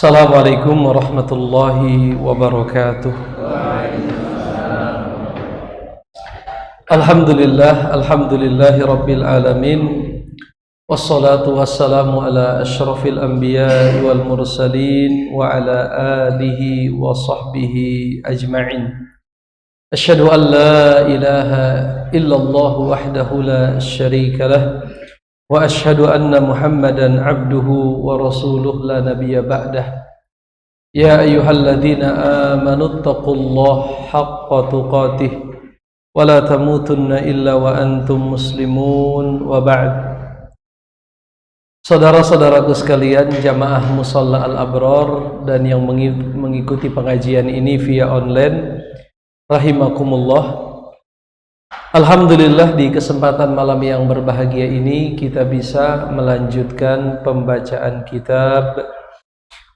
Assalamualaikum warahmatullahi wabarakatuh. Alhamdulillahi rabbil alamin. Wassalatu wassalamu ala asyrafil anbiya'i wal mursalin wa ala alihi wa sahbihi ajma'in. Asyhadu an la ilaha illallah wahdahu la syarika lah wa ashhadu anna Muhammadan abduhu wa rasuluh la nabiyya ba'dah. Ya ayyuhalladzina amanu taqullaha haqqa tuqatih wa la tamutunna illa wa antum muslimun wa ba'd. Saudara-saudaraku sekalian, jamaah Musalla Al-Abrar dan yang mengikuti pengajian ini via online, rahimakumullah. Alhamdulillah, di kesempatan malam yang berbahagia ini kita bisa melanjutkan pembacaan kitab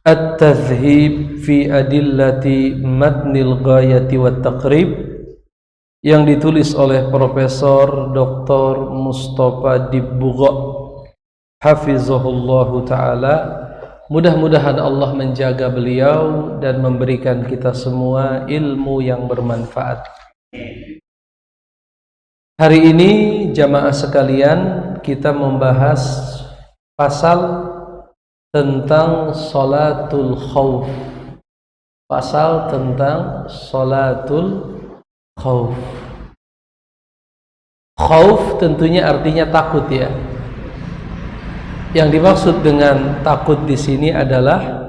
At-Tadhhib fi Adillati Matnil Ghayati wat Taqrib yang ditulis oleh Profesor Dr. Mustafa Dibbugha hafizahullahu ta'ala. Mudah-mudahan Allah menjaga beliau dan memberikan kita semua ilmu yang bermanfaat. Hari ini jamaah sekalian, kita membahas pasal tentang sholatul khauf. Pasal tentang sholatul khauf. Khauf tentunya artinya takut ya. Yang dimaksud dengan takut di sini adalah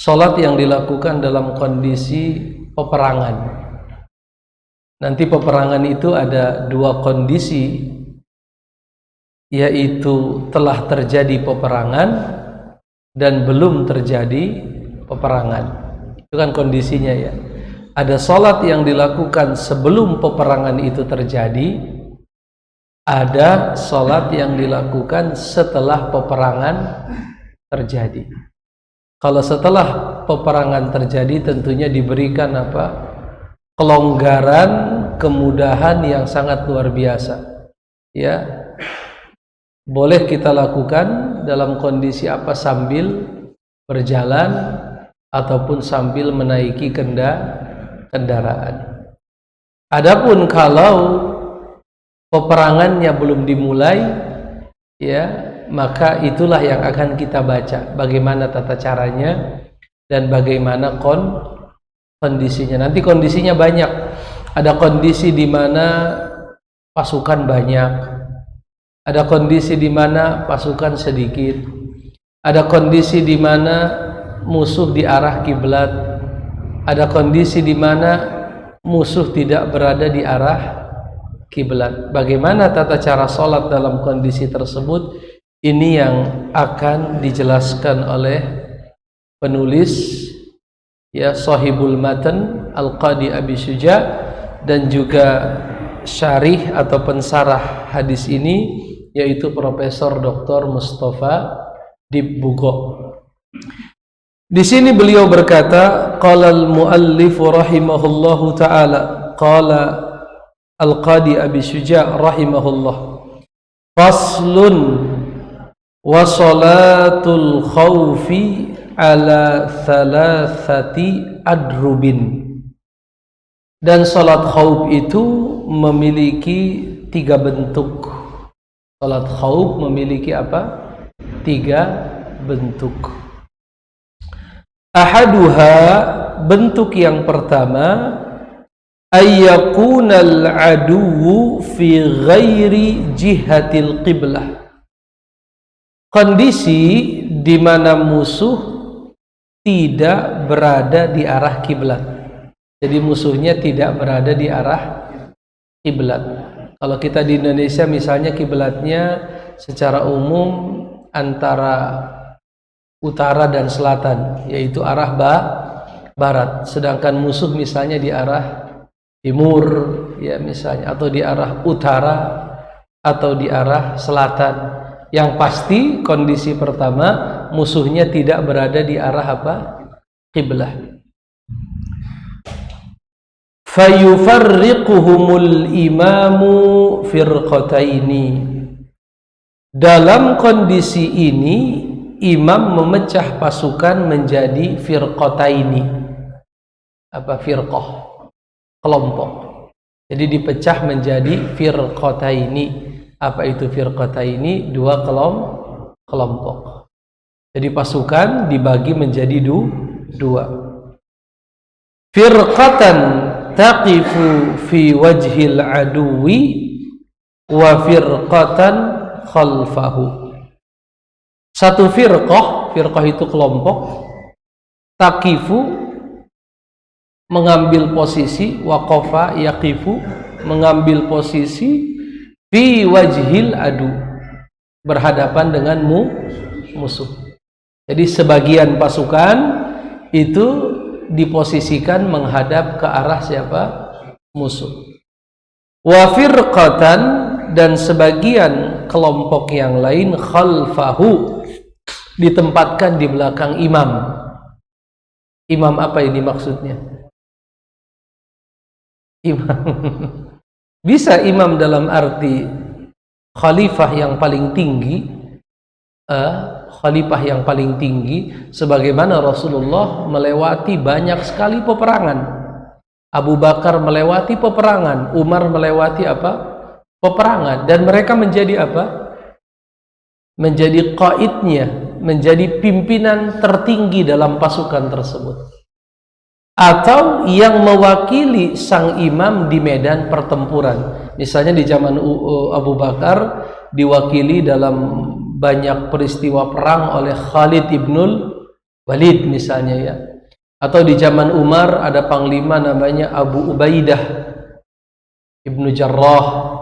sholat yang dilakukan dalam kondisi peperangan. Nanti peperangan itu ada dua kondisi, yaitu telah terjadi peperangan dan belum terjadi peperangan. Itu kan kondisinya ya. Ada sholat yang dilakukan sebelum peperangan itu terjadi, ada sholat yang dilakukan setelah peperangan terjadi. Kalau setelah peperangan terjadi tentunya diberikan apa? Kelonggaran, kemudahan yang sangat luar biasa. Ya, boleh kita lakukan dalam kondisi apa? Sambil berjalan ataupun sambil menaiki kendaraan. Adapun kalau peperangannya belum dimulai, ya, maka itulah yang akan kita baca. Bagaimana tata caranya dan bagaimana kondisinya. Nanti kondisinya banyak. Ada kondisi di mana pasukan banyak, ada kondisi di mana pasukan sedikit, ada kondisi di mana musuh di arah kiblat, ada kondisi di mana musuh tidak berada di arah kiblat. Bagaimana tata cara sholat dalam kondisi tersebut? Ini yang akan dijelaskan oleh penulis, ya, Sahibul Matan Al-Qadi Abi Syuja, dan juga syarih atau pensarah hadis ini yaitu Profesor Dr. Mustafa Dibbugha. Di sini beliau berkata, qala al-muallif rahimahullahu taala, qala Al-Qadi Abi Syuja rahimahullah, faslun wa salatul khawfi ala thalathati adrubin. Dan salat khauf itu memiliki tiga bentuk. Salat khauf memiliki apa? Tiga bentuk. Ahaduha, bentuk yang pertama, ayyakunal aduwu fi ghairi jihatil qiblah. Kondisi di mana musuh tidak berada di arah kiblat. Jadi musuhnya tidak berada di arah kiblat. Kalau kita di Indonesia misalnya kiblatnya secara umum antara utara dan selatan, yaitu arah barat. Sedangkan musuh misalnya di arah timur, ya misalnya, atau di arah utara atau di arah selatan. Yang pasti kondisi pertama musuhnya tidak berada di arah apa? Qiblah. Fayufarriquhumul imamu firqataini. Dalam kondisi ini imam memecah pasukan menjadi firqataini. Apa firqah? Kelompok. Jadi dipecah menjadi firqataini. Apa itu firqataini? Dua kelompok. Jadi pasukan dibagi menjadi dua. Firqatan taqifu fi wajhil aduwi wa firqatan khalfahu. Satu firqah itu kelompok, taqifu mengambil posisi, waqafa yaqifu mengambil posisi, fi wajhil adu berhadapan dengan musuh. Jadi sebagian pasukan itu diposisikan menghadap ke arah siapa? Musuh. Wa firqatan, dan sebagian kelompok yang lain khalfahu ditempatkan di belakang imam. Imam apa ini maksudnya? Imam bisa imam dalam arti khalifah yang paling tinggi, khalifah yang paling tinggi, sebagaimana Rasulullah melewati banyak sekali peperangan. Abu Bakar melewati peperangan, Umar melewati apa? Peperangan, dan mereka menjadi apa? Menjadi qaidnya, menjadi pimpinan tertinggi dalam pasukan tersebut, atau yang mewakili sang imam di medan pertempuran. Misalnya di zaman Abu Bakar diwakili dalam banyak peristiwa perang oleh Khalid ibnul Walid misalnya ya. Atau di zaman Umar ada panglima namanya Abu Ubaidah ibnu Jarrah,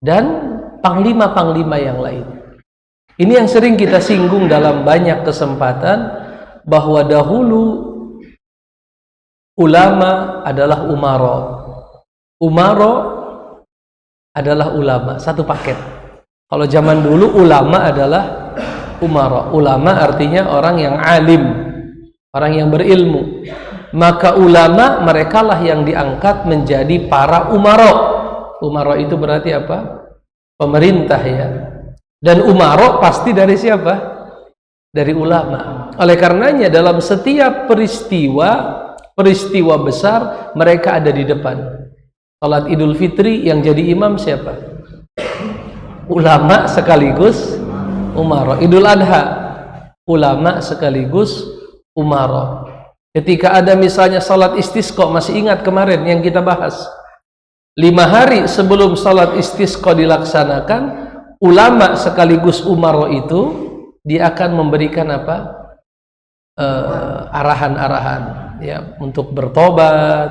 dan panglima-panglima yang lain. Ini yang sering kita singgung dalam banyak kesempatan, bahwa dahulu ulama adalah umaro. Umaro adalah ulama, satu paket. Kalau zaman dulu ulama adalah umaro. Ulama artinya orang yang alim, orang yang berilmu. Maka ulama merekalah yang diangkat menjadi para umaro. Umaro itu berarti apa? Pemerintah ya. Dan umaro pasti dari siapa? Dari ulama. Oleh karenanya dalam setiap peristiwa besar mereka ada di depan. Salat Idul Fitri yang jadi imam siapa? Ulama sekaligus umaro. Idul Adha ulama sekaligus umaro. Ketika ada misalnya salat istisqa, masih ingat kemarin yang kita bahas, 5 hari sebelum salat istisqa dilaksanakan, ulama sekaligus umaro itu dia akan memberikan apa? Arahan-arahan ya, untuk bertobat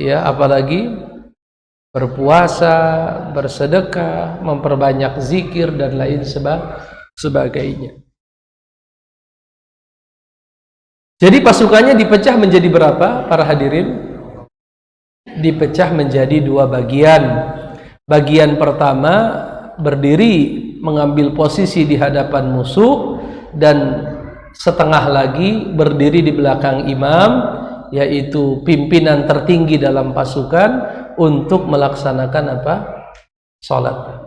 ya, apalagi berpuasa, bersedekah, memperbanyak zikir dan lain sebagainya. Jadi pasukannya dipecah menjadi berapa para hadirin? Dipecah menjadi 2 bagian. Bagian pertama berdiri mengambil posisi di hadapan musuh, dan setengah lagi berdiri di belakang imam, yaitu pimpinan tertinggi dalam pasukan, untuk melaksanakan apa? Salat.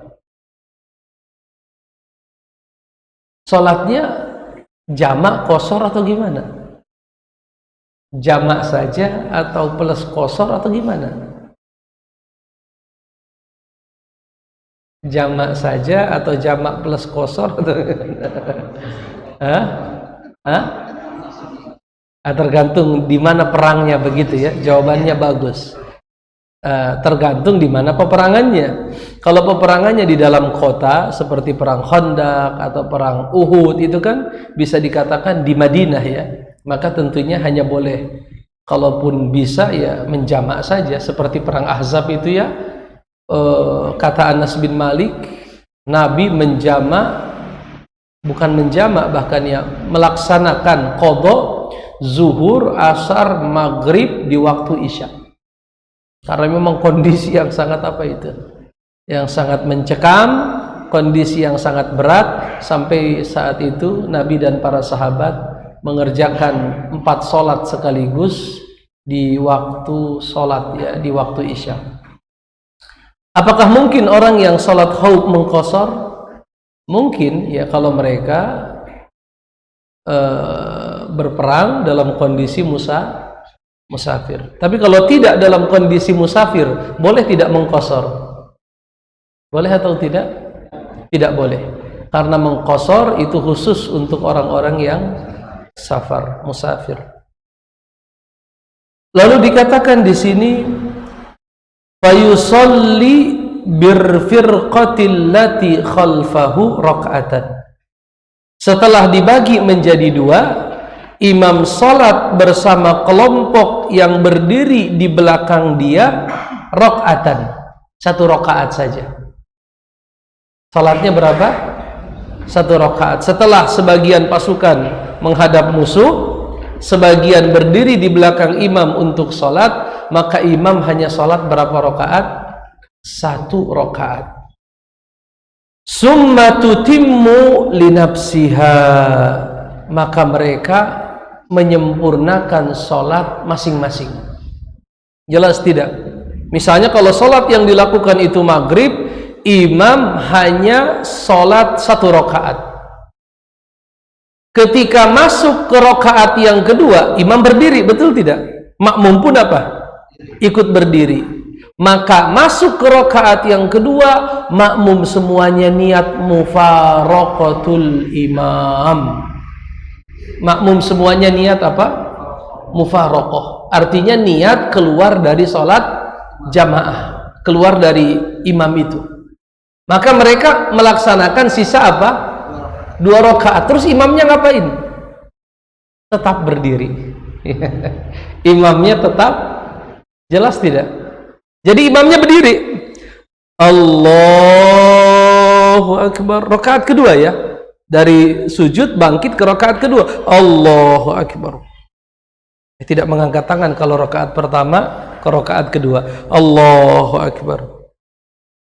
Salatnya jamak qashar atau gimana? Jamak saja atau plus qashar atau gimana? Jamak saja atau jamak plus qashar atau tergantung di mana perangnya, begitu ya. Jawabannya bagus. Tergantung di mana peperangannya. Kalau peperangannya di dalam kota seperti perang Khandaq atau perang Uhud, itu kan bisa dikatakan di Madinah ya. Maka tentunya hanya boleh, kalaupun bisa ya menjamak saja, seperti perang Ahzab itu ya. Kata Anas bin Malik, Nabi menjamak, bukan menjamak, bahkan ya melaksanakan qadha zuhur, asar, maghrib di waktu isya, karena memang kondisi yang sangat apa itu, yang sangat mencekam, kondisi yang sangat berat. Sampai saat itu Nabi dan para sahabat mengerjakan 4 sholat sekaligus di waktu sholat ya, di waktu isya. Apakah mungkin orang yang sholat khauf mengqashar? Mungkin ya, kalau mereka berperang dalam kondisi musafir. Tapi kalau tidak dalam kondisi musafir, boleh tidak mengqasar? Boleh atau tidak? Tidak boleh. Karena mengqasar itu khusus untuk orang-orang yang safar, musafir. Lalu dikatakan di sini fayusalli birfirqatil lati khalfahu rak'atan. Setelah dibagi menjadi dua, imam salat bersama kelompok yang berdiri di belakang dia rak'atan, satu rakaat saja. Salatnya berapa? Satu rakaat. Setelah sebagian pasukan menghadap musuh, sebagian berdiri di belakang imam untuk salat, maka imam hanya salat berapa rakaat? Satu rakaat. Summa tutimmu linafsiha, maka mereka menyempurnakan salat masing-masing. Jelas tidak? Misalnya kalau salat yang dilakukan itu maghrib, imam hanya salat satu rakaat. Ketika masuk ke rakaat yang kedua, imam berdiri, betul tidak? Makmum pun apa? Ikut berdiri. Maka masuk ke rakaat yang kedua, makmum semuanya niat mufaraqatul imam. Makmum semuanya niat apa? Mufaraqah. Artinya niat keluar dari salat jamaah, keluar dari imam itu. Maka mereka melaksanakan sisa apa? Dua rakaat. Terus imamnya ngapain? Tetap berdiri. Imamnya tetap, jelas tidak? Jadi imamnya berdiri. Allahu Akbar. Rakaat kedua ya. Dari sujud bangkit ke rakaat kedua. Allahu Akbar. Tidak mengangkat tangan kalau rakaat pertama ke rakaat kedua. Allahu Akbar.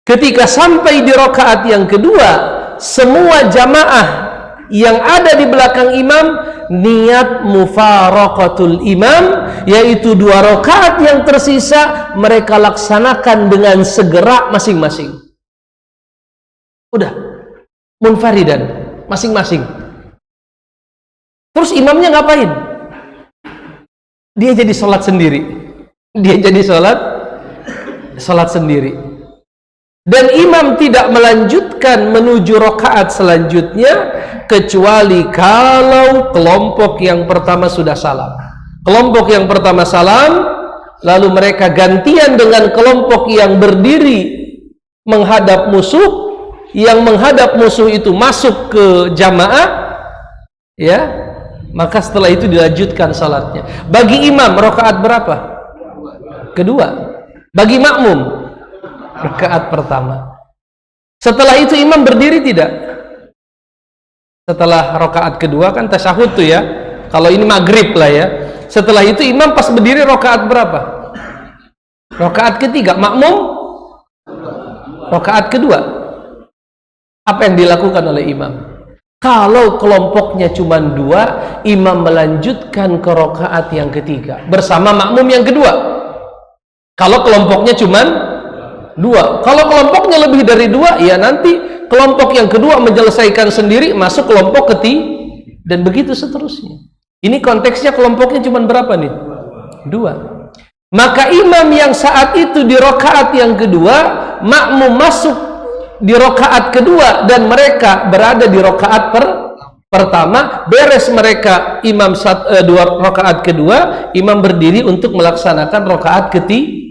Ketika sampai di rakaat yang kedua, semua jamaah yang ada di belakang imam niat mufaraqatul imam, yaitu dua rakaat yang tersisa mereka laksanakan dengan segera masing-masing. Udah munfaridan masing-masing. Terus imamnya ngapain? Dia jadi sholat sendiri. Dia jadi sholat sendiri. Dan imam tidak melanjutkan menuju rakaat selanjutnya kecuali kalau kelompok yang pertama sudah salam. Kelompok yang pertama salam, lalu mereka gantian dengan kelompok yang berdiri menghadap musuh. Yang menghadap musuh itu masuk ke jamaah, ya, maka setelah itu dilanjutkan salatnya. Bagi imam rakaat berapa? Kedua. Bagi makmum rakaat pertama. Setelah itu imam berdiri tidak? Setelah rakaat kedua kan tasyahud tuh ya. Kalau ini maghrib lah ya. Setelah itu imam pas berdiri rakaat berapa? Rakaat ketiga. Makmum rakaat kedua. Apa yang dilakukan oleh imam? Kalau kelompoknya cuma dua, imam melanjutkan ke rakaat yang ketiga bersama makmum yang kedua. Kalau kelompoknya cuma dua, kalau kelompoknya lebih dari dua, ya nanti kelompok yang kedua menyelesaikan sendiri, masuk kelompok ketiga, dan begitu seterusnya. Ini konteksnya kelompoknya cuma berapa nih? Dua. Maka imam yang saat itu di rakaat yang kedua, makmum masuk di rakaat kedua dan mereka berada di rakaat pertama, beres mereka imam dua rakaat kedua, imam berdiri untuk melaksanakan rakaat ketiga.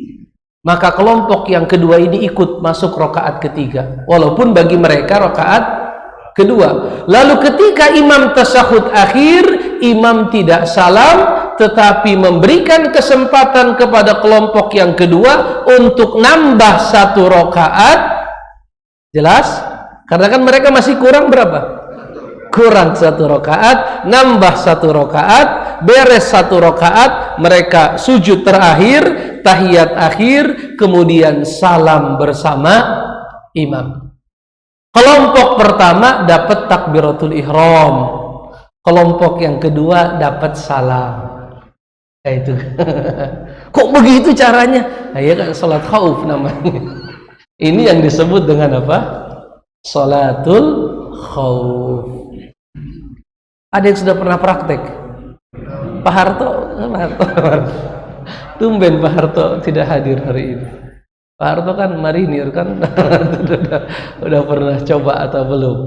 Maka kelompok yang kedua ini ikut masuk rakaat ketiga, walaupun bagi mereka rakaat kedua. Lalu ketika imam tasyahud akhir, imam tidak salam, tetapi memberikan kesempatan kepada kelompok yang kedua untuk nambah satu rakaat. Jelas? Karena kan mereka masih kurang berapa? Kurang satu rakaat, nambah satu rakaat, beres satu rakaat, mereka sujud terakhir, tahiyat akhir, kemudian salam bersama imam. Kelompok pertama dapat takbiratul ihram, kelompok yang kedua dapat salam. Itu kok begitu caranya? Nah, ya kan salat khauf namanya. Ini yang disebut dengan apa? Salatul khauf. Ada yang sudah pernah praktek? Pak Harto, tumben Pak Harto tidak hadir hari ini. Pak Harto kan marinir kan, udah pernah coba atau belum?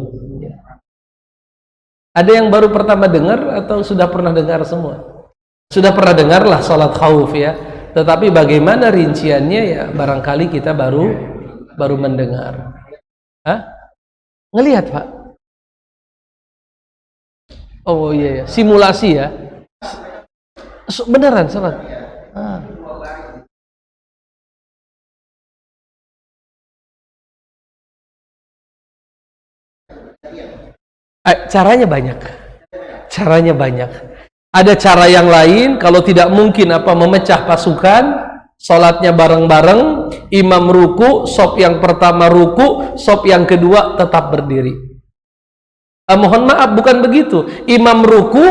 Ada yang baru pertama dengar atau sudah pernah dengar semua? Sudah pernah dengar lah sholat khauf ya. Tetapi bagaimana rinciannya ya barangkali kita baru mendengar. Hah? Ngelihat Pak? Oh iya ya, simulasi ya. Beneran sholat. Caranya banyak. Caranya banyak. Ada cara yang lain, kalau tidak mungkin memecah pasukan, sholatnya bareng-bareng, imam ruku, shaf yang pertama ruku, shaf yang kedua tetap berdiri. Mohon maaf, bukan begitu. Imam ruku,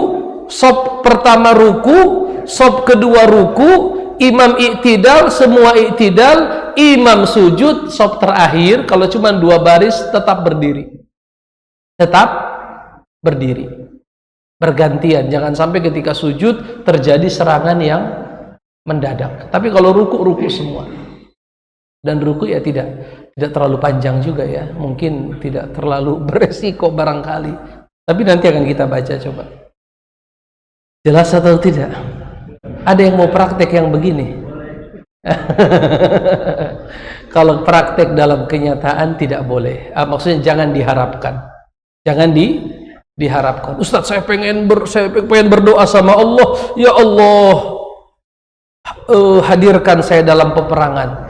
shaf pertama ruku, shaf kedua ruku, imam iktidal, semua iktidal, imam sujud, shaf terakhir, kalau cuma 2 baris tetap berdiri. Tetap berdiri, bergantian, jangan sampai ketika sujud terjadi serangan yang mendadak. Tapi kalau ruku semua, dan ruku ya tidak terlalu panjang juga ya, mungkin tidak terlalu beresiko barangkali, tapi nanti akan kita baca coba. Jelas atau tidak? Ada yang mau praktek yang begini? Kalau praktek dalam kenyataan tidak boleh, maksudnya jangan diharapkan, jangan diharapkan. Ustadz, saya pengen berdoa sama Allah, ya Allah, hadirkan saya dalam peperangan,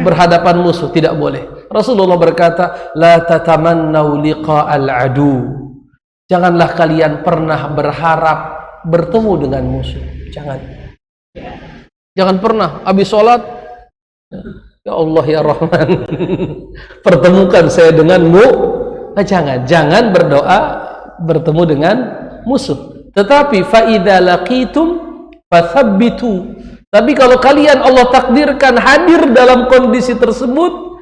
berhadapan musuh. Tidak boleh. Rasulullah berkata, la tatamannau liqa'al adu. Janganlah kalian pernah berharap bertemu dengan musuh. Jangan pernah habis sholat, ya Allah ya Rahman, pertemukan saya denganmu. Jangan berdoa bertemu dengan musuh. Tetapi fa idza laqitum fathabbitu. Tapi kalau kalian Allah takdirkan hadir dalam kondisi tersebut,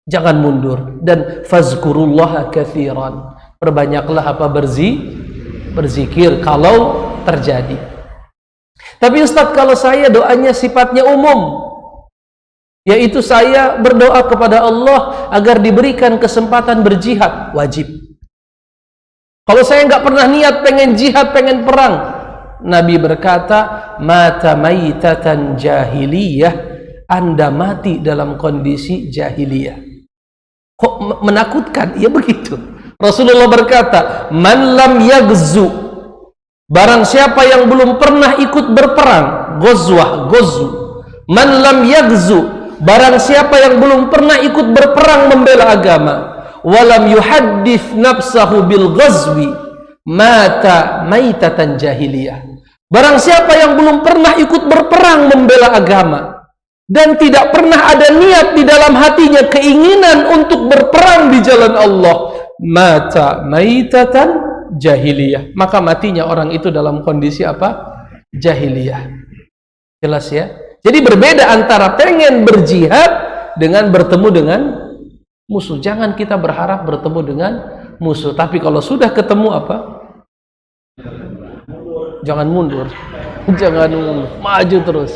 jangan mundur, dan fazkurullaha katsiran. Perbanyaklah berzikir kalau terjadi. Tapi Ustaz, kalau saya doanya sifatnya umum, yaitu saya berdoa kepada Allah agar diberikan kesempatan berjihad, wajib. Kalau saya nggak pernah niat pengen jihad, pengen perang, Nabi berkata, mata maitatan jahiliyah, Anda mati dalam kondisi jahiliyah. Kok menakutkan? Ya begitu. Rasulullah berkata, man lam yagzu, barang siapa yang belum pernah ikut berperang, gozu, man lam yagzu, barang siapa yang belum pernah ikut berperang membela agama, walam yuhaddits nafsahu bil ghazwi, mata maitatan jahiliyah. Barang siapa yang belum pernah ikut berperang membela agama dan tidak pernah ada niat di dalam hatinya keinginan untuk berperang di jalan Allah, mata maitatan jahiliyah, maka matinya orang itu dalam kondisi apa? Jahiliyah. Jelas ya? Jadi berbeda antara pengen berjihad dengan bertemu dengan musuh. Jangan kita berharap bertemu dengan musuh, tapi kalau sudah ketemu apa? Jangan mundur. Jangan mundur, maju terus.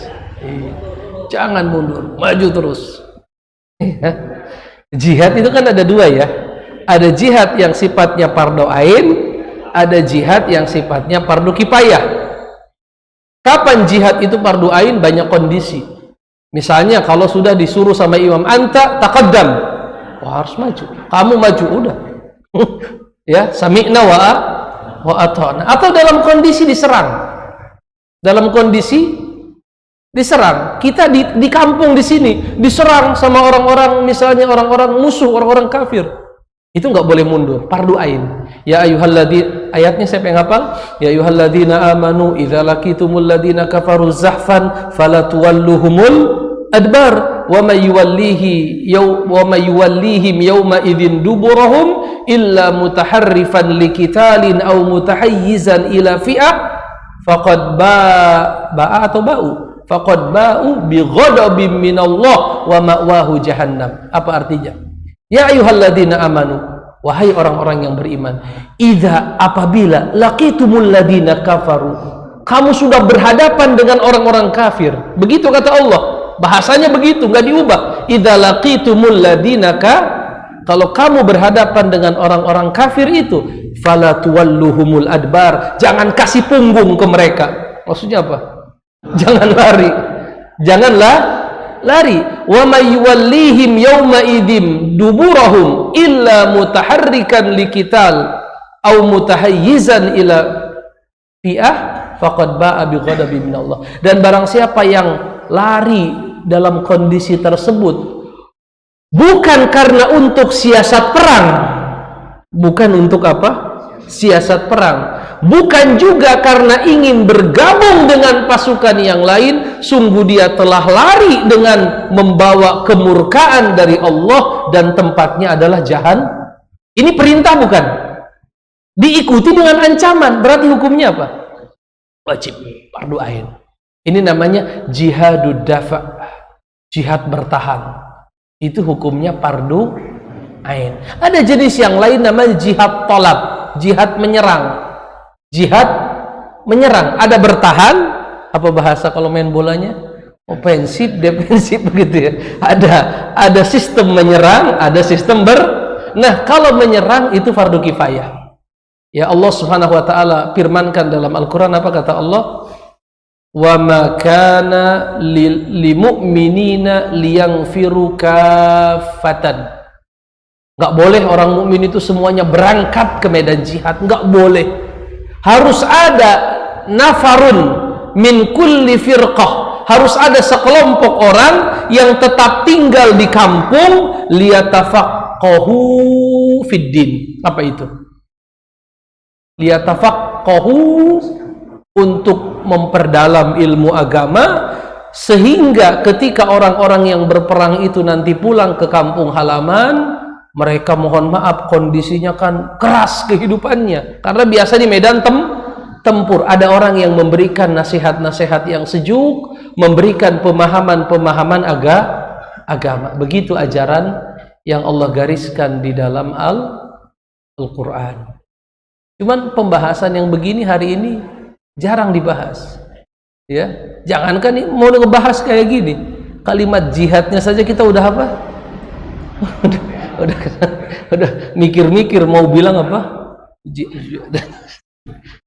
Jangan mundur, maju terus. Jihad itu kan ada 2 ya. Ada jihad yang sifatnya fardu ain, ada jihad yang sifatnya fardu kifayah. Kapan jihad itu fardu ain? Banyak kondisi. Misalnya kalau sudah disuruh sama imam, anta taqaddam, harus maju. Kamu maju udah. Ya, sami'na wa ata'na. Atau dalam kondisi diserang. Dalam kondisi diserang. Kita di kampung di sini diserang sama orang-orang, misalnya orang-orang musuh, orang-orang kafir. Itu nggak boleh mundur, fardu ain. Ya ayyuhalladzina, ayatnya saya pengen hafal. Ya ayyuhalladzina amanu idza laqitumul ladzina kafaru zahfan fala tuwalluhumul adbar wa may yuwallihim yawma idzin duburahum illa mutaharrifan liqitalin aw mutahayyizan ila fi'ah faqad ba'u bi ghadabin minallah wa ma'wahu jahannam. Apa artinya? Ya ayyuhalladzina amanu, Wahai orang-orang yang beriman, idza apabila laqitumul ladina kafaru, kamu sudah berhadapan dengan orang-orang kafir. Begitu kata Allah. Bahasanya begitu, nggak diubah. Idza laqitumul ladina kalau kamu berhadapan dengan orang-orang kafir itu, fala tuwalluhumul adbar, jangan kasih punggung ke mereka. Maksudnya apa? Jangan lari. Janganlah lari. Wa may yuwallihim yawma idzim duburahum illa mutaharrikan liqital aw mutahayyizan ila fi'ah faqad ba'a bi ghadabin minallah. Dan barang siapa yang lari dalam kondisi tersebut bukan karena untuk siasat perang, bukan untuk apa? Siasat perang, bukan juga karena ingin bergabung dengan pasukan yang lain, sungguh dia telah lari dengan membawa kemurkaan dari Allah dan tempatnya adalah jahannam. Ini perintah bukan? Diikuti dengan ancaman, berarti hukumnya apa? Wajib, fardu ain. Ini namanya jihadud dafa', jihad bertahan. Itu hukumnya fardu ain. Ada jenis yang lain namanya jihad tolab, jihad menyerang. Jihad menyerang, ada bertahan, apa bahasa kalau main bolanya? Ofensif, defensif begitu ya. Ada sistem menyerang, ada sistem Nah, kalau menyerang itu fardu kifayah. Ya, Allah Subhanahu wa taala firmankan dalam Al-Qur'an, apa kata Allah? Wa ma kana lil mu'minina liyanfiru kaffatan. Enggak boleh orang mukmin itu semuanya berangkat ke medan jihad, enggak boleh. Harus ada nafarun min kulli firqah. Harus ada sekelompok orang yang tetap tinggal di kampung liyatafaqahu fid din. Apa itu? Liyatafaqahu, untuk memperdalam ilmu agama, sehingga ketika orang-orang yang berperang itu nanti pulang ke kampung halaman, mereka mohon maaf kondisinya kan keras kehidupannya, karena biasa di medan tempur ada orang yang memberikan nasihat-nasihat yang sejuk, memberikan pemahaman-pemahaman agama. Begitu ajaran yang Allah gariskan di dalam Al-Quran. Cuman pembahasan yang begini hari ini jarang dibahas, ya. Jangankan nih, mau ngebahas kayak gini, kalimat jihadnya saja kita udah apa? udah mikir-mikir mau bilang apa?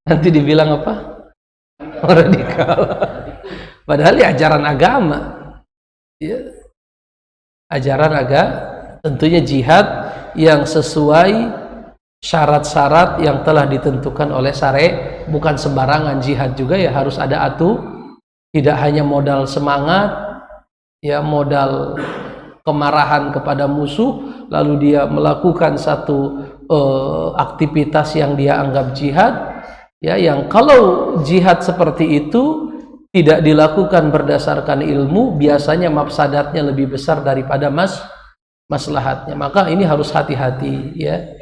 Nanti dibilang apa? Radikal. Padahal ya ajaran agama, ya. Ajaran agama, tentunya jihad yang sesuai syarat-syarat yang telah ditentukan oleh syariat, bukan sembarangan jihad juga ya, harus ada tidak hanya modal semangat, ya, modal kemarahan kepada musuh lalu dia melakukan satu aktivitas yang dia anggap jihad, ya, yang kalau jihad seperti itu tidak dilakukan berdasarkan ilmu, biasanya mafsadatnya lebih besar daripada maslahatnya. Maka ini harus hati-hati, ya.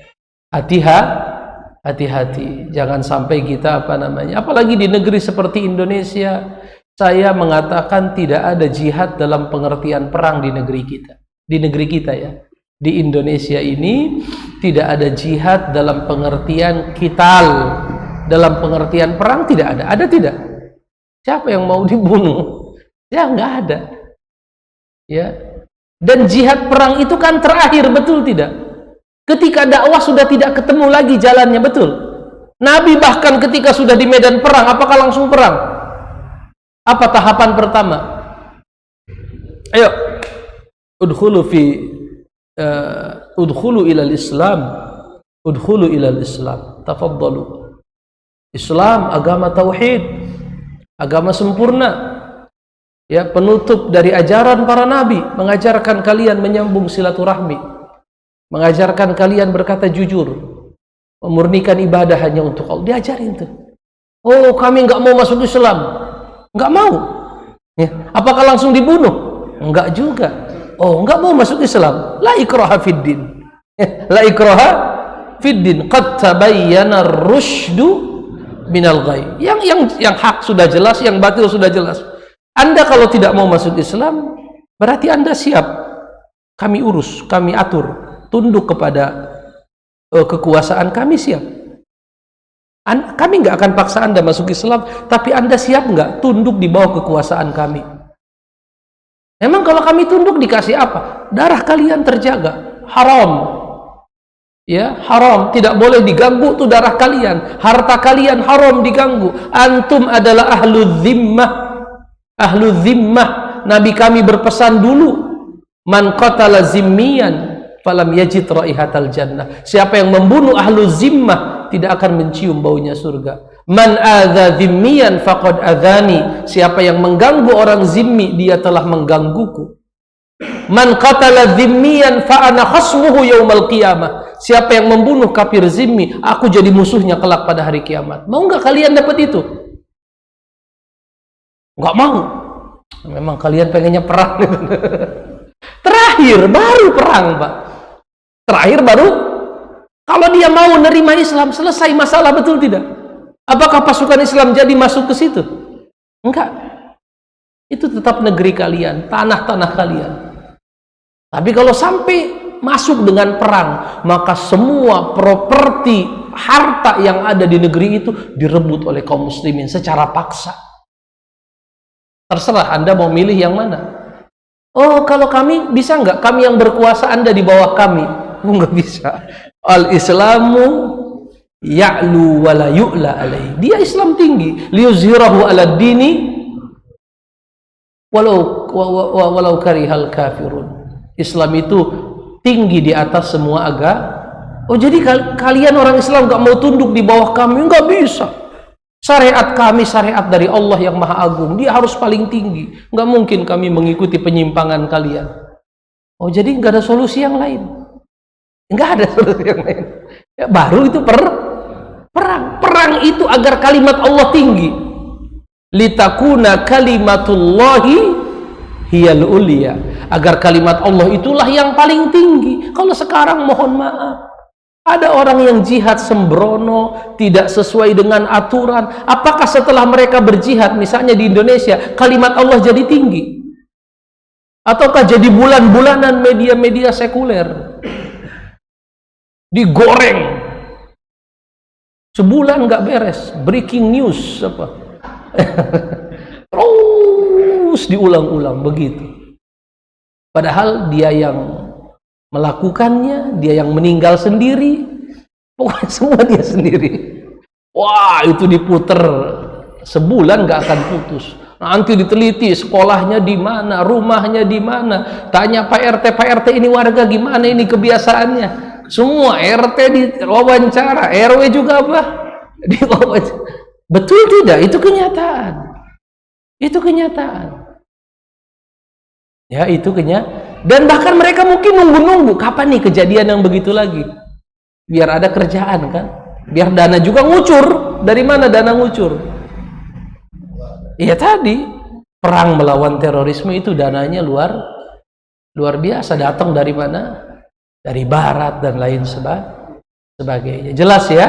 Hati-hati, jangan sampai kita apalagi di negeri seperti Indonesia. Saya mengatakan tidak ada jihad dalam pengertian perang di negeri kita ya. Di Indonesia ini tidak ada jihad dalam pengertian qital, dalam pengertian perang tidak ada. Ada tidak? Siapa yang mau dibunuh? Ya nggak ada, ya. Dan jihad perang itu kan terakhir, betul tidak? Ketika dakwah sudah tidak ketemu lagi jalannya, betul. Nabi bahkan ketika sudah di medan perang, apakah langsung perang? Apa tahapan pertama? Ayo, udkhulu ilal Islam, udkhulu ilal Islam, tafaddalu. Islam agama tauhid, agama sempurna, ya, penutup dari ajaran para nabi, mengajarkan kalian menyambung silaturahmi, mengajarkan kalian berkata jujur, memurnikan ibadah hanya untuk Allah. Diajarin tuh. Oh, kami nggak mau masuk Islam, nggak mau, ya. Apakah langsung dibunuh? Enggak juga. Oh, nggak mau masuk Islam, la ikraha fid din, la ikraha fid din, qad tabayyana ar-rusydu minal ghayy. Yang hak sudah jelas, yang batil sudah jelas. Anda kalau tidak mau masuk Islam, berarti Anda siap, kami urus, kami atur, tunduk kepada kekuasaan, kami siap. Kami nggak akan paksa Anda masuk Islam, tapi Anda siap nggak tunduk di bawah kekuasaan kami? Memang kalau kami tunduk dikasih apa? Darah kalian terjaga, haram. Ya, haram, tidak boleh diganggu tuh darah kalian, harta kalian haram diganggu. Antum adalah ahlu zimmah. Ahlu zimmah. Nabi kami berpesan dulu, man qatala zimmiyan falam yajid raihatal jannah. Siapa yang membunuh ahlu zimmah tidak akan mencium baunya surga. Man adza zimmiyan faqad adzani. Siapa yang mengganggu orang zimmi, dia telah menggangguku. Man qatala zimmiyan fa ana khasmuhu yaumal qiyamah. Siapa yang membunuh kafir zimmi, aku jadi musuhnya kelak pada hari kiamat. Mau nggak kalian dapat itu? Nggak mau. Memang kalian pengennya perang. Terakhir baru perang, Pak. Terakhir baru, kalau dia mau nerima Islam, selesai masalah, betul tidak? Apakah pasukan Islam jadi masuk ke situ? Enggak. Itu tetap negeri kalian, tanah-tanah kalian. Tapi kalau sampai masuk dengan perang, maka semua properti harta yang ada di negeri itu direbut oleh kaum muslimin secara paksa. Terserah Anda mau milih yang mana. Oh, kalau kami bisa nggak? Kami yang berkuasa, Anda di bawah kami. Nggak bisa. Al-Islamu ya'lu wa la yu'la alaih. Dia Islam tinggi. Liyuzhirahu ala dini walau karihal kafirun. Islam itu tinggi di atas semua agama. Oh, jadi kalian orang Islam nggak mau tunduk di bawah kami? Nggak bisa. Syariat kami syariat dari Allah yang Maha Agung. Dia harus paling tinggi. Nggak mungkin kami mengikuti penyimpangan kalian. Oh, jadi nggak ada solusi yang lain. Nggak ada solusi yang lain. Ya, baru itu perang. Perang itu agar kalimat Allah tinggi. Litakuna kalimatullahi hiyal ulia. Agar kalimat Allah itulah yang paling tinggi. Kalau sekarang mohon maaf, ada orang yang jihad sembrono, tidak sesuai dengan aturan. Apakah setelah mereka berjihad, misalnya di Indonesia, kalimat Allah jadi tinggi? Ataukah jadi bulan-bulanan media-media sekuler? Digoreng. Sebulan nggak beres. Breaking news apa? Terus diulang-ulang begitu. Padahal dia yang melakukannya, dia yang meninggal sendiri, pokoknya semua dia sendiri. Wah, itu diputer sebulan nggak akan putus. Nanti diteliti sekolahnya di mana, rumahnya di mana, tanya Pak RT ini warga gimana ini kebiasaannya. Semua RT diwawancara, RW juga apa? Diwawancara. Betul tidak? Itu kenyataan. Itu kenyataan. Ya, itu kenyataan. Dan bahkan mereka mungkin nunggu-nunggu kapan nih kejadian yang begitu lagi, biar ada kerjaan kan, biar dana juga ngucur. Dari mana dana ngucur? Ya tadi perang melawan terorisme itu dananya luar biasa. Datang dari mana? Dari barat dan lain sebagainya. Jelas ya.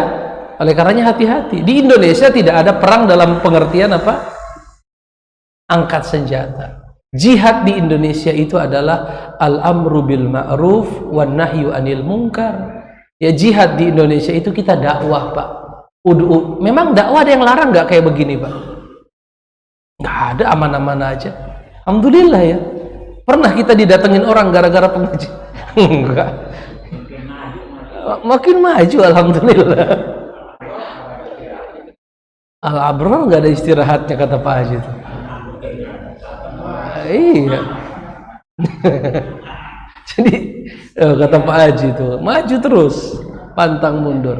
Oleh karenanya hati-hati. Di Indonesia tidak ada perang dalam pengertian apa? Angkat senjata. Jihad di Indonesia itu adalah al-amru bil ma'ruf wan nahyu anil munkar. Ya, jihad di Indonesia itu kita dakwah, Pak. Memang dakwah ada yang larang nggak kayak begini, Pak? Nggak ada, aman-aman aja. Alhamdulillah ya. Pernah kita didatengin orang gara-gara pengajian? Enggak. Makin maju, alhamdulillah. Al-abrar nggak ada istirahatnya, kata Pak Haji itu. Iya. Jadi kata Pak Haji itu maju terus, pantang mundur.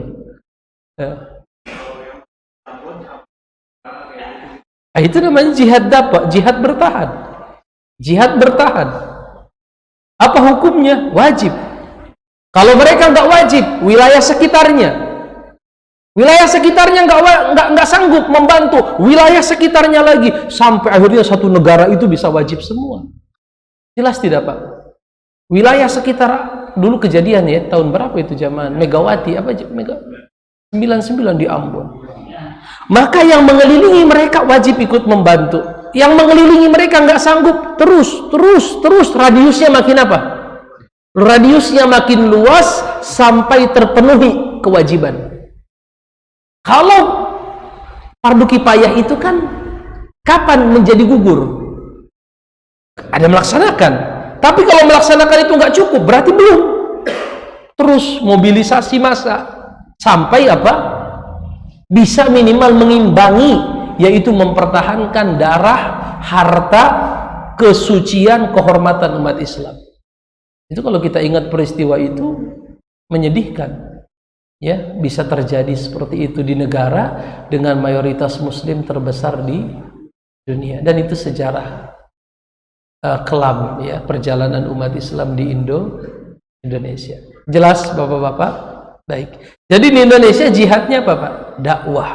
Itu namanya jihad dapat, jihad bertahan. Jihad bertahan. Apa hukumnya? Wajib. Kalau mereka nggak wajib, wilayah sekitarnya nggak sanggup membantu, wilayah sekitarnya lagi, sampai akhirnya satu negara itu bisa wajib semua. Jelas tidak, Pak? Wilayah sekitar, dulu kejadian ya, tahun berapa itu zaman Megawati, 99 di Ambon. Maka yang mengelilingi mereka wajib ikut membantu. Yang mengelilingi mereka nggak sanggup, terus radiusnya makin apa? Radiusnya makin luas sampai terpenuhi kewajiban. Kalau fardu kifayah itu kan kapan menjadi gugur? Ada melaksanakan. Tapi kalau melaksanakan itu nggak cukup, berarti belum. Terus mobilisasi massa sampai apa? Bisa minimal mengimbangi, yaitu mempertahankan darah, harta, kesucian, kehormatan umat Islam. Itu kalau kita ingat peristiwa itu menyedihkan. Ya, bisa terjadi seperti itu di negara dengan mayoritas muslim terbesar di dunia, dan itu sejarah kelam ya perjalanan umat Islam di Indonesia. Jelas Bapak-bapak? Baik. Jadi di Indonesia jihadnya apa Pak? Dakwah.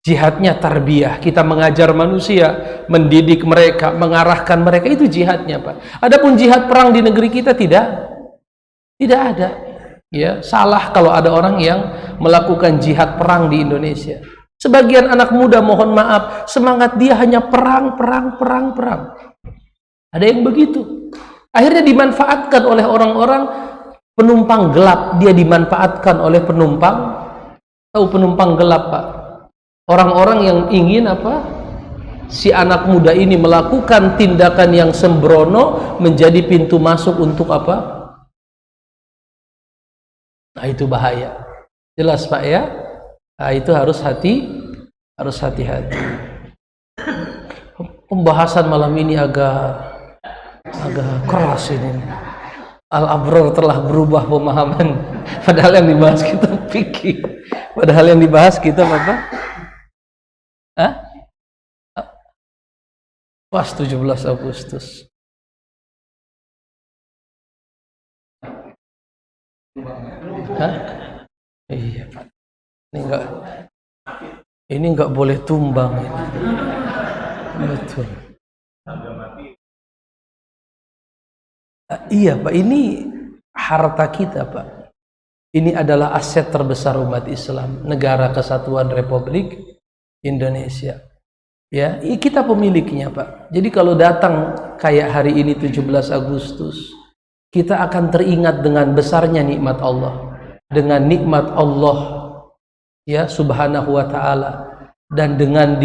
Jihadnya tarbiyah. Kita mengajar manusia, mendidik mereka, mengarahkan mereka, itu jihadnya Pak. Adapun jihad perang di negeri kita tidak ada. Ya, salah kalau ada orang yang melakukan jihad perang di Indonesia. Sebagian anak muda, mohon maaf, semangat dia hanya perang. Ada yang begitu. Akhirnya dimanfaatkan oleh orang-orang penumpang gelap. Dia dimanfaatkan oleh penumpang gelap Pak. Orang-orang yang ingin apa? Si anak muda ini melakukan tindakan yang sembrono menjadi pintu masuk untuk apa? Nah, itu bahaya. Jelas Pak ya? Nah, itu harus hati-hati. Pembahasan malam ini agak keras ini. Al-Abror telah berubah pemahaman. Padahal yang dibahas kita fikih. Padahal yang dibahas kita apa? Pas 17 Agustus. Iya Pak. Ini enggak boleh tumbang. Betul. Iya Pak, ini harta kita Pak. Ini adalah aset terbesar umat Islam, Negara Kesatuan Republik Indonesia. Ya, kita pemiliknya Pak. Jadi kalau datang kayak hari ini 17 Agustus, kita akan teringat dengan besarnya nikmat Allah. Dengan nikmat Allah ya subhanahu wa ta'ala, dan dengan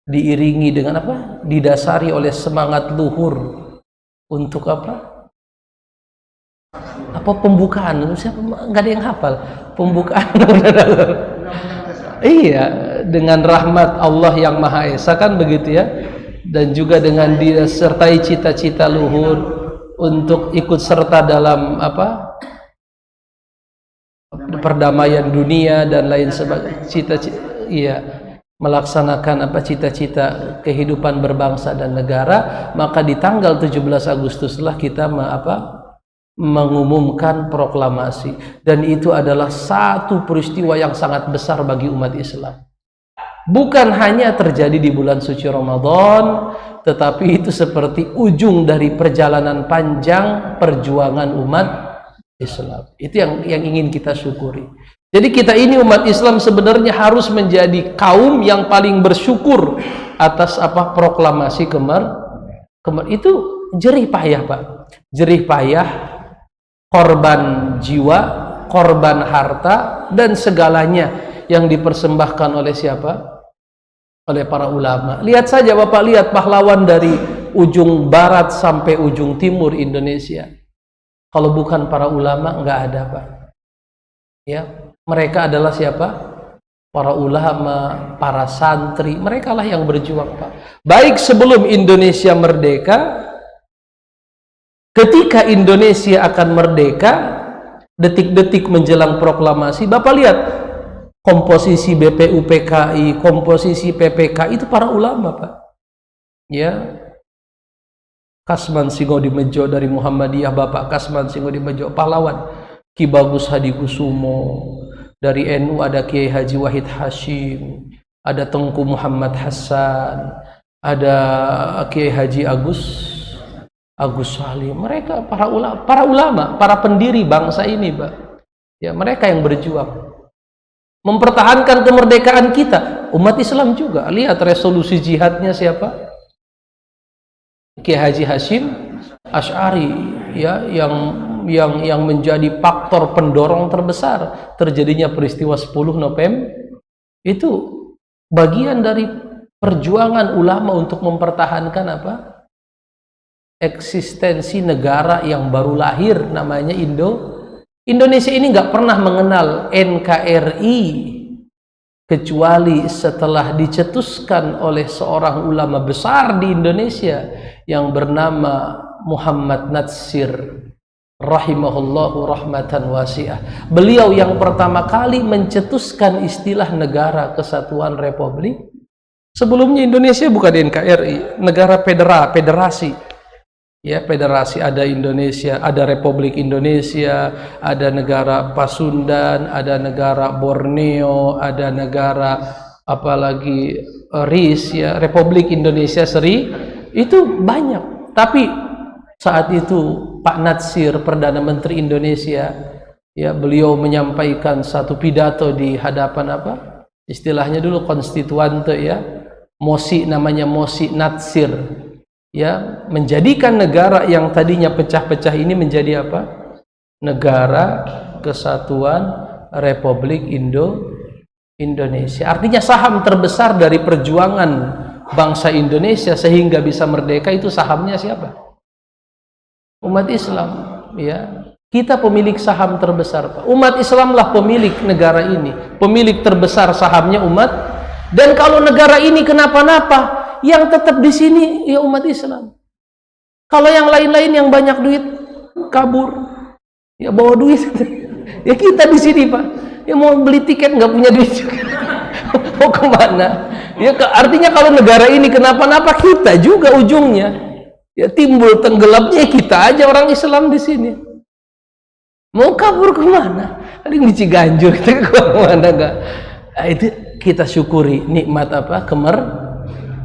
diiringi dengan apa? Didasari oleh semangat luhur untuk apa? Pembukaan. Siapa? Nggak ada yang hafal pembukaan. Iya, dengan rahmat Allah yang Maha Esa kan begitu ya, dan juga dengan disertai cita-cita luhur untuk ikut serta dalam apa? Perdamaian dunia dan lain sebagainya. Iya, melaksanakan cita-cita kehidupan berbangsa dan negara. Maka di tanggal 17 Agustus lah kita mengumumkan proklamasi, dan itu adalah satu peristiwa yang sangat besar bagi umat Islam. Bukan hanya terjadi di bulan suci Ramadan, tetapi itu seperti ujung dari perjalanan panjang perjuangan umat Islam. Itu yang ingin kita syukuri. Jadi kita ini umat Islam sebenarnya harus menjadi kaum yang paling bersyukur atas proklamasi itu jerih payah Pak. Jerih payah, korban jiwa, korban harta, dan segalanya yang dipersembahkan oleh siapa? Oleh para ulama. Lihat saja Bapak, lihat pahlawan dari ujung barat sampai ujung timur Indonesia. Kalau bukan para ulama nggak ada Pak. Ya, mereka adalah siapa? Para ulama, para santri, mereka lah yang berjuang Pak. Baik sebelum Indonesia merdeka, ketika Indonesia akan merdeka, detik-detik menjelang proklamasi, Bapak lihat komposisi BPUPKI, komposisi PPK, itu para ulama Pak. Ya, Kasman Singodimedjo dari Muhammadiyah, Bapak Kasman Singodimedjo, pahlawan. Ki Bagus Hadikusumo, dari NU ada Kiai Haji Wahid Hashim, ada Tengku Muhammad Hasan, ada Kiai Haji Agus Salim. Mereka para ulama, para pendiri bangsa ini Pak. Ya, mereka yang berjuang mempertahankan kemerdekaan kita. Umat Islam juga. Lihat resolusi jihadnya siapa? Kiai Haji Hashim Asy'ari, ya yang menjadi faktor pendorong terbesar terjadinya peristiwa 10 November itu bagian dari perjuangan ulama untuk mempertahankan apa? Eksistensi negara yang baru lahir namanya Indonesia ini nggak pernah mengenal NKRI kecuali setelah dicetuskan oleh seorang ulama besar di Indonesia yang bernama Muhammad Natsir rahimahullahu rahmatan wasi'ah. Beliau yang pertama kali mencetuskan istilah negara kesatuan republik. Sebelumnya Indonesia bukan NKRI, negara federasi. Ya, federasi, ada Indonesia, ada Republik Indonesia, ada negara Pasundan, ada negara Borneo, ada negara apalagi RIS, ya, Republik Indonesia Seri, itu banyak. Tapi saat itu Pak Natsir, Perdana Menteri Indonesia, ya, beliau menyampaikan satu pidato di hadapan apa? Istilahnya dulu konstituante, ya. Mosi, namanya Mosi Natsir. Ya, menjadikan negara yang tadinya pecah-pecah ini menjadi apa? Negara Kesatuan Republik Indonesia. Artinya saham terbesar dari perjuangan bangsa Indonesia sehingga bisa merdeka itu sahamnya siapa? Umat Islam, ya. Kita pemilik saham terbesar, Pak. Umat Islamlah pemilik negara ini. Pemilik terbesar sahamnya umat. Dan kalau negara ini kenapa-napa, yang tetap di sini ya umat Islam. Kalau yang lain-lain yang banyak duit kabur, ya bawa duit. Ya kita di sini, Pak. Ya mau beli tiket nggak punya duit juga. Mau kemana? Ya artinya kalau negara ini kenapa-napa kita juga ujungnya. Ya timbul tenggelamnya kita aja orang Islam di sini. Mau kabur kemana? Tadi di Ciganjur kita kemana nggak? Nah, itu kita syukuri nikmat apa?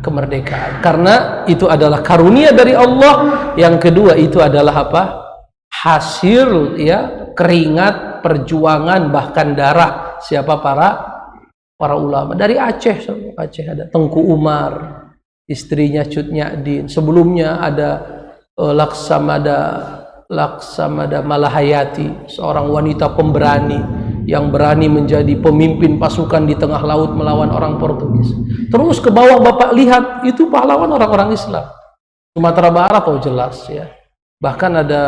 Kemerdekaan, karena itu adalah karunia dari Allah. Yang kedua itu adalah apa? Hasil, ya, keringat, perjuangan, bahkan darah siapa? Para ulama dari Aceh. Aceh ada Tengku Umar, istrinya Cut Nyadin, sebelumnya ada Laksamada Malahayati, seorang wanita pemberani yang berani menjadi pemimpin pasukan di tengah laut melawan orang Portugis. Terus ke bawah Bapak lihat, itu pahlawan orang-orang Islam. Sumatera Barat, oh jelas, ya. Bahkan ada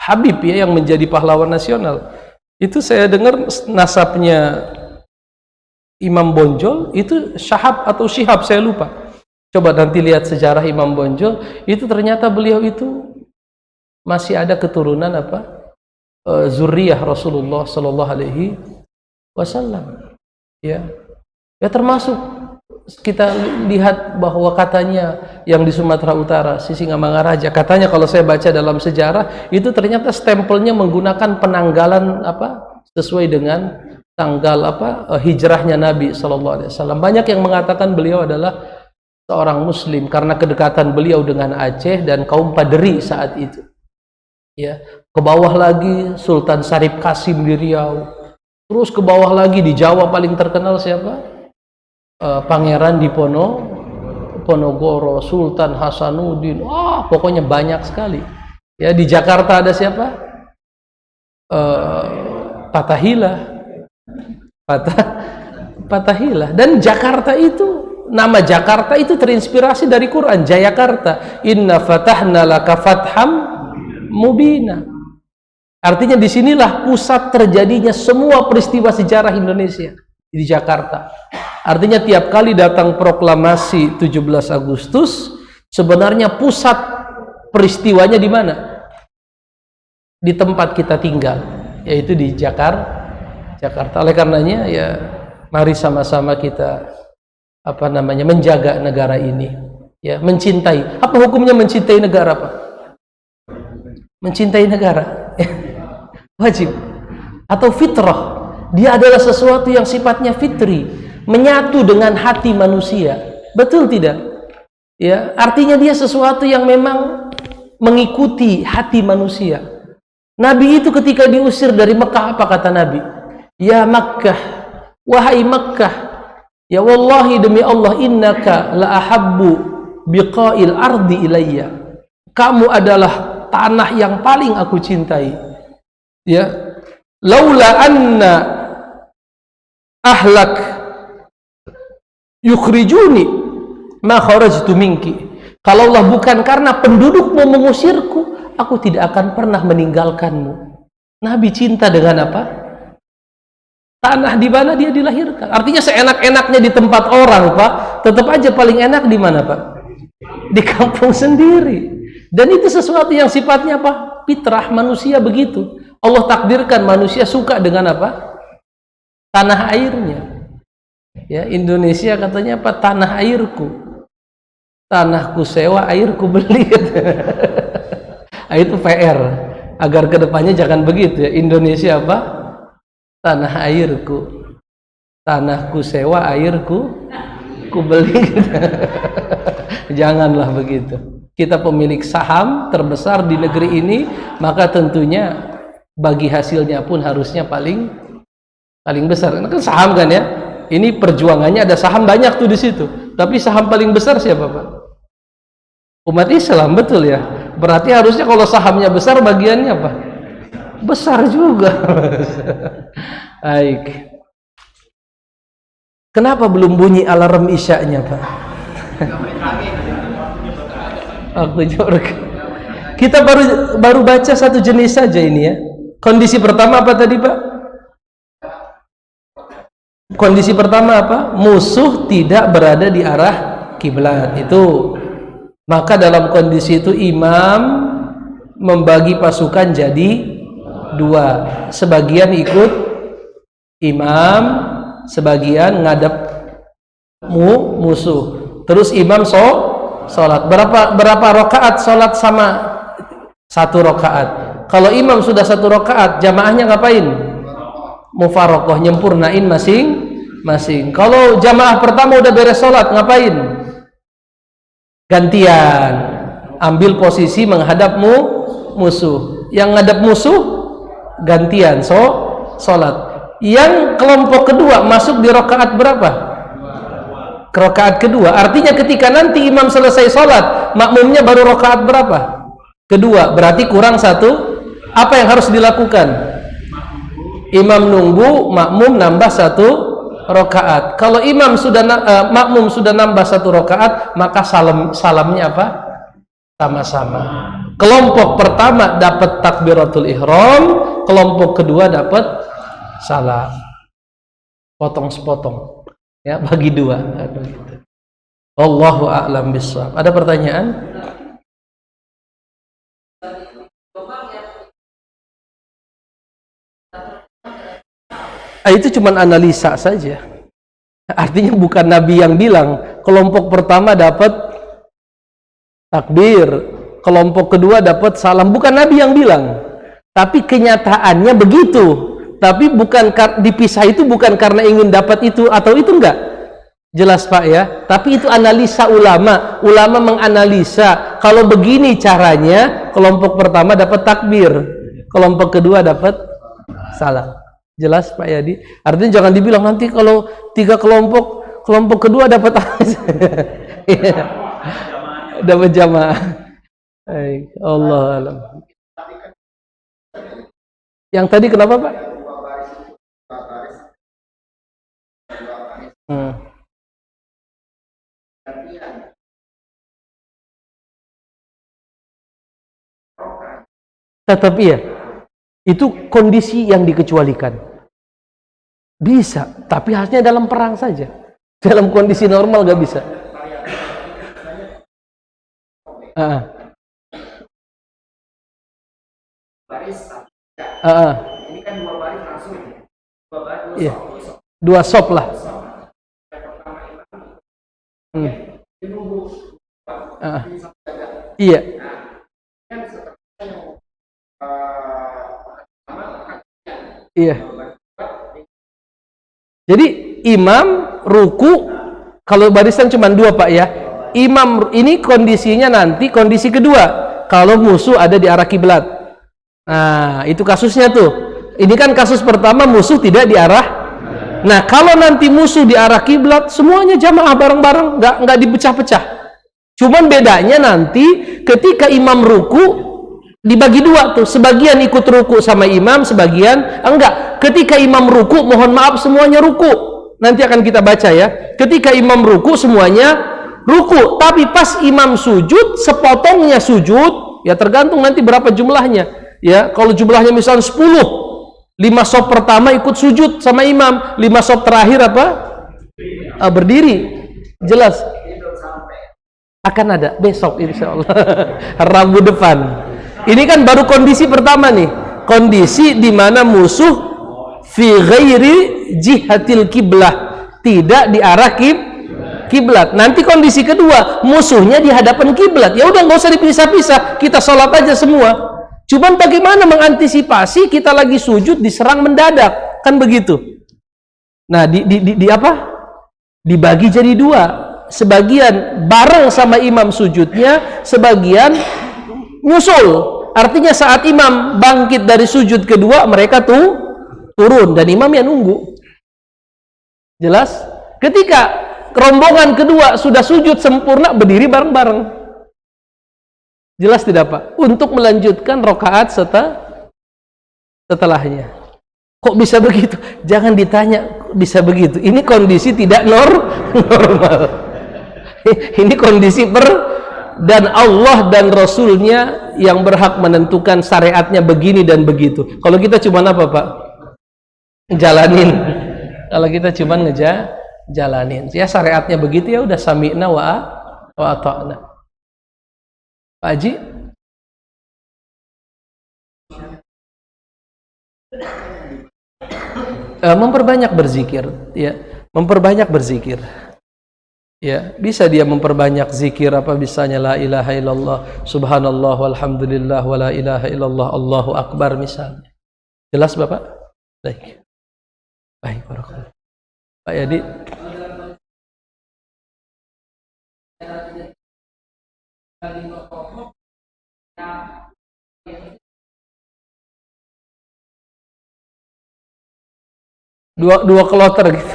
Habib, ya, yang menjadi pahlawan nasional. Itu saya dengar nasabnya Imam Bonjol itu Syahab atau Syihab, saya lupa. Coba nanti lihat sejarah Imam Bonjol, itu ternyata beliau itu masih ada keturunan apa? Zuriyah Rasulullah Sallallahu Alaihi Wasallam, ya. Ya termasuk kita lihat bahwa katanya yang di Sumatera Utara, Sisingamangaraja, katanya kalau saya baca dalam sejarah itu ternyata stempelnya menggunakan penanggalan apa sesuai dengan tanggal apa hijrahnya Nabi Sallallahu Alaihi Wasallam. Banyak yang mengatakan beliau adalah seorang Muslim karena kedekatan beliau dengan Aceh dan kaum Paderi saat itu. Ya, ke bawah lagi Sultan Syarif Kasim di Riau, terus ke bawah lagi di Jawa paling terkenal siapa? Pangeran Diponegoro, Sultan Hasanuddin. Pokoknya banyak sekali. Ya, di Jakarta ada siapa? Fathahilah. Dan Jakarta itu, nama Jakarta itu terinspirasi dari Quran, Jayakarta. Inna fatahna laka fatham mubina. Artinya disinilah pusat terjadinya semua peristiwa sejarah Indonesia, di Jakarta. Artinya tiap kali datang proklamasi 17 Agustus, sebenarnya pusat peristiwanya di mana? Di tempat kita tinggal, yaitu di Jakarta. Oleh karenanya, ya mari sama-sama kita apa namanya menjaga negara ini, ya, mencintai. Apa hukumnya mencintai negara, Pak? Mencintai negara wajib atau fitrah. Dia adalah sesuatu yang sifatnya fitri, menyatu dengan hati manusia. Betul tidak? Ya, artinya dia sesuatu yang memang mengikuti hati manusia. Nabi itu ketika diusir dari Mekah, apa kata Nabi? Ya Makkah, wahai Makkah, ya wallahi demi Allah, innaka la ahabbu biqa'il ardi ilayya. Kamu adalah tanah yang paling aku cintai. Ya, laula anna ahlak yukhrijuni ma kharajtu minki. Kalaulah bukan karena penduduk mau mengusirku, aku tidak akan pernah meninggalkanmu. Nabi cinta dengan apa? Tanah di mana dia dilahirkan. Artinya seenak-enaknya di tempat orang, Pak, tetap aja paling enak di mana, Pak? Di kampung sendiri. Dan itu sesuatu yang sifatnya apa? Fitrah manusia begitu. Allah takdirkan manusia suka dengan apa? Tanah airnya. Ya, Indonesia katanya apa? Tanah airku. Tanahku sewa, airku beli. Itu PR. Agar kedepannya jangan begitu ya. Indonesia apa? Tanah airku. Tanahku sewa, airku ku beli. Janganlah begitu. Kita pemilik saham terbesar di negeri ini, maka tentunya bagi hasilnya pun harusnya paling besar. Karena kan saham kan ya. Ini perjuangannya ada saham banyak tuh di situ. Tapi saham paling besar siapa, Pak? Umat Islam, betul ya. Berarti harusnya kalau sahamnya besar, bagiannya apa? Besar juga. Baik. Kenapa belum bunyi alarm isyaknya, Pak? Waktu jorok. Kita baru baca satu jenis saja ini ya. Kondisi pertama apa tadi, Pak? Kondisi pertama apa? Musuh tidak berada di arah kiblat. Itu. Maka dalam kondisi itu imam membagi pasukan jadi dua. Sebagian ikut imam, sebagian ngadep musuh. Terus imam sholat. Berapa rakaat sholat sama? 1 rakaat. Kalau imam sudah 1 rakaat, jamaahnya ngapain? Mufarokoh, nyempurnain masing-masing. Kalau jamaah pertama udah beres sholat, ngapain? Gantian, ambil posisi menghadap musuh. Yang ngadap musuh gantian sholat. Yang kelompok kedua masuk di rakaat berapa? Ke rakaat kedua. Artinya ketika nanti imam selesai sholat, makmumnya baru rakaat berapa? Kedua. Berarti kurang 1. Apa yang harus dilakukan? Imam nunggu, makmum nambah 1 rakaat. Kalau imam sudah makmum sudah nambah 1 rakaat, maka salamnya apa? Sama-sama. Kelompok pertama dapat takbiratul ihram, kelompok kedua dapat salam. Potong sepotong. Ya, bagi 2. Allahu a'lam bishawab. Ada pertanyaan? Itu cuma analisa saja. Artinya bukan Nabi yang bilang kelompok pertama dapat takbir, kelompok kedua dapat salam. Bukan Nabi yang bilang, tapi kenyataannya begitu. Tapi bukan dipisah itu bukan karena ingin dapat itu atau itu, enggak. Jelas, Pak ya. Tapi itu analisa ulama. Ulama menganalisa kalau begini caranya, kelompok pertama dapat takbir, kelompok kedua dapat salam. Jelas, Pak Yadi? Artinya jangan dibilang nanti kalau 3 kelompok kedua dapat dapat jamaah. Allah alam. Yang tadi kenapa, Pak? Tetap iya. Itu kondisi yang dikecualikan. Bisa, tapi harusnya dalam perang saja. Dalam kondisi normal gak bisa. Ini kan 2 baris langsung. 2 baris. Iya. 2 sop lah. Iya. Iya. Jadi imam ruku kalau barisan cuma 2, Pak ya. Imam ini kondisinya nanti kondisi kedua kalau musuh ada di arah kiblat. Nah, itu kasusnya tuh. Ini kan kasus pertama musuh tidak di arah. Nah, kalau nanti musuh di arah kiblat, semuanya jamaah bareng-bareng, nggak dipecah-pecah. Cuman bedanya nanti ketika imam ruku Dibagi dua tuh, sebagian ikut ruku sama imam, sebagian enggak. Ketika imam ruku, mohon maaf semuanya ruku. Nanti akan kita baca ya. Ketika imam ruku semuanya ruku, tapi pas imam sujud, sepotongnya sujud, ya tergantung nanti berapa jumlahnya. Ya, kalau jumlahnya misalnya 10, 5 sop pertama ikut sujud sama imam, 5 sop terakhir apa? Berdiri. Jelas. Akan ada besok insya Allah. Rabu depan. Ini kan baru kondisi pertama nih, kondisi di mana musuh fi ghairi jihatil kiblah, tidak di arah kiblat. Nanti kondisi kedua, musuhnya di hadapan kiblat. Ya udah nggak usah dipisah-pisah, kita sholat aja semua. Cuman bagaimana mengantisipasi kita lagi sujud diserang mendadak, kan begitu. Nah, di apa? Dibagi jadi dua. Sebagian bareng sama imam sujudnya, sebagian nyusul. Artinya saat imam bangkit dari sujud kedua, mereka tuh turun dan imam yang nunggu. Jelas? Ketika rombongan kedua sudah sujud sempurna, berdiri bareng-bareng. Jelas tidak Pak? Untuk melanjutkan rakaat setelahnya. Kok bisa begitu? Jangan ditanya bisa begitu. Ini kondisi tidak normal. Ini kondisi dan Allah dan Rasulnya yang berhak menentukan syariatnya begini dan begitu. Kalau kita cuma apa Pak? Jalanin. Kalau kita cuma jalanin. Ya syariatnya begitu, ya udah sami'na wa ata'na. Pak Haji? Memperbanyak berzikir, ya. Memperbanyak berzikir. Ya, bisa dia memperbanyak zikir apa bisanya la ilaha illallah, subhanallah walhamdulillah wa la ilaha illallah, Allahu akbar misalnya. Jelas Bapak? Baik. Baik, barakallahu. Pak Yadi. Dua kloter gitu.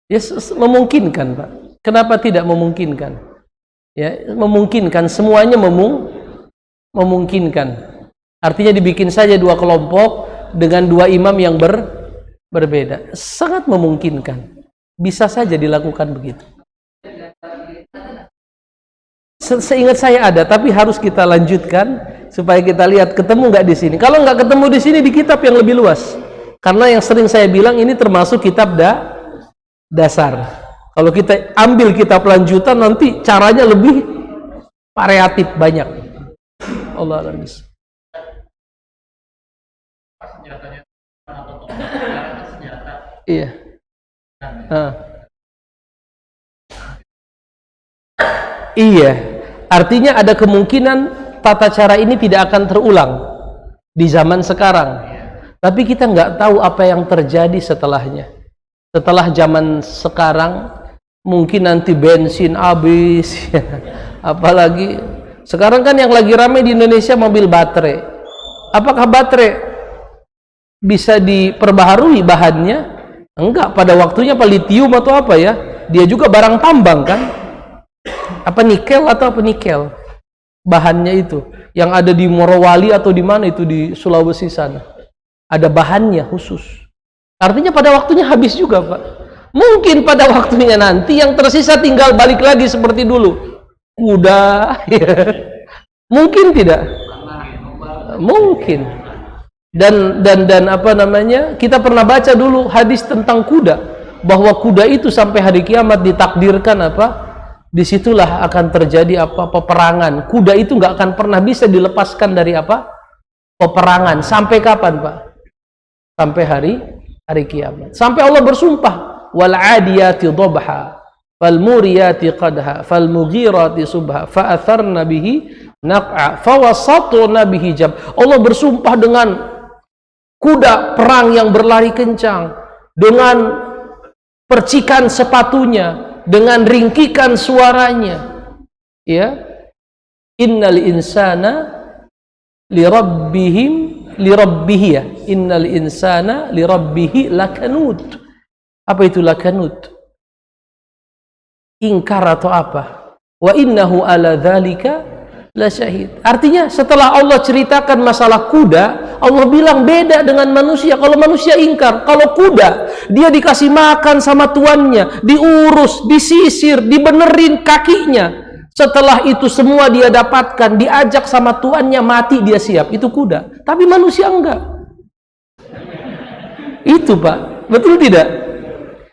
Ya, memungkinkan Pak. Kenapa tidak memungkinkan? Ya, memungkinkan, semuanya memungkinkan. Artinya dibikin saja dua kelompok dengan dua imam yang berbeda. Sangat memungkinkan. Bisa saja dilakukan begitu. Seingat saya ada, tapi harus kita lanjutkan supaya kita lihat ketemu nggak di sini. Kalau nggak ketemu di sini, di kitab yang lebih luas. Karena yang sering saya bilang ini termasuk kitab dasar. Kalau kita ambil kitab lanjutan, nanti caranya lebih variatif, banyak. Allah alam. Iya. Iya. Artinya ada kemungkinan tata cara ini tidak akan terulang di zaman sekarang. Tapi kita nggak tahu apa yang terjadi setelahnya. Setelah zaman sekarang, mungkin nanti bensin habis. Apalagi sekarang kan yang lagi ramai di Indonesia mobil baterai. Apakah baterai bisa diperbaharui bahannya? Enggak, pada waktunya apa litium atau apa ya? Dia juga barang tambang kan? Apa nikel atau apa nikel? Bahannya itu yang ada di Morowali atau di mana itu di Sulawesi sana. Ada bahannya khusus. Artinya pada waktunya habis juga Pak. Mungkin pada waktunya nanti yang tersisa tinggal balik lagi seperti dulu. Kuda. Ya. Mungkin tidak? Mungkin. Dan apa namanya? Kita pernah baca dulu hadis tentang kuda, bahwa kuda itu sampai hari kiamat ditakdirkan apa? Disitulah akan terjadi apa? Peperangan. Kuda itu nggak akan pernah bisa dilepaskan dari apa? Peperangan. Sampai kapan Pak? Sampai hari kiamat. Sampai Allah bersumpah, wal adiyati dhabha, fal muriyati qadha, fal mughirati subha, fa atharna bihi naq'a, fa wasatna bihi jab. Allah bersumpah dengan kuda perang yang berlari kencang, dengan percikan sepatunya, dengan ringkikan suaranya. Ya. Innal insana lirabbihi ya. Innal insana lirabbihi lakanut. Apa itu lakanut? ingkar atau apa. Wa innahu ala dzalika la syahid. Artinya setelah Allah ceritakan masalah kuda, Allah bilang beda dengan manusia. Kalau manusia ingkar, kalau kuda dia dikasih makan sama tuannya, diurus, disisir, dibenerin kakinya. Setelah itu semua dia dapatkan, diajak sama tuannya, mati dia siap. Itu kuda. Tapi manusia enggak. Itu Pak, betul tidak?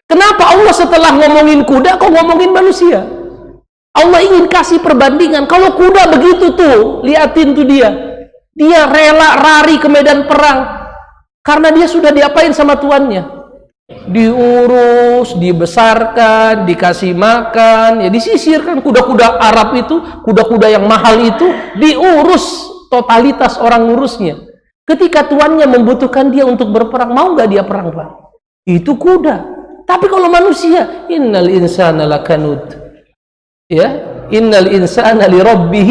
Kenapa Allah setelah ngomongin kuda kok ngomongin manusia? Allah ingin kasih perbandingan. Kalau kuda begitu tuh, liatin tuh dia rela lari ke medan perang karena dia sudah diapain sama tuannya, diurus, dibesarkan, dikasih makan, ya disisirkan. Kuda-kuda Arab itu, kuda-kuda yang mahal itu diurus, totalitas orang ngurusnya. Ketika tuannya membutuhkan dia untuk berperang, mau nggak dia perang, Pak? Itu kuda. Tapi kalau manusia, innal insana lakanud, ya, innal insana li rabbih.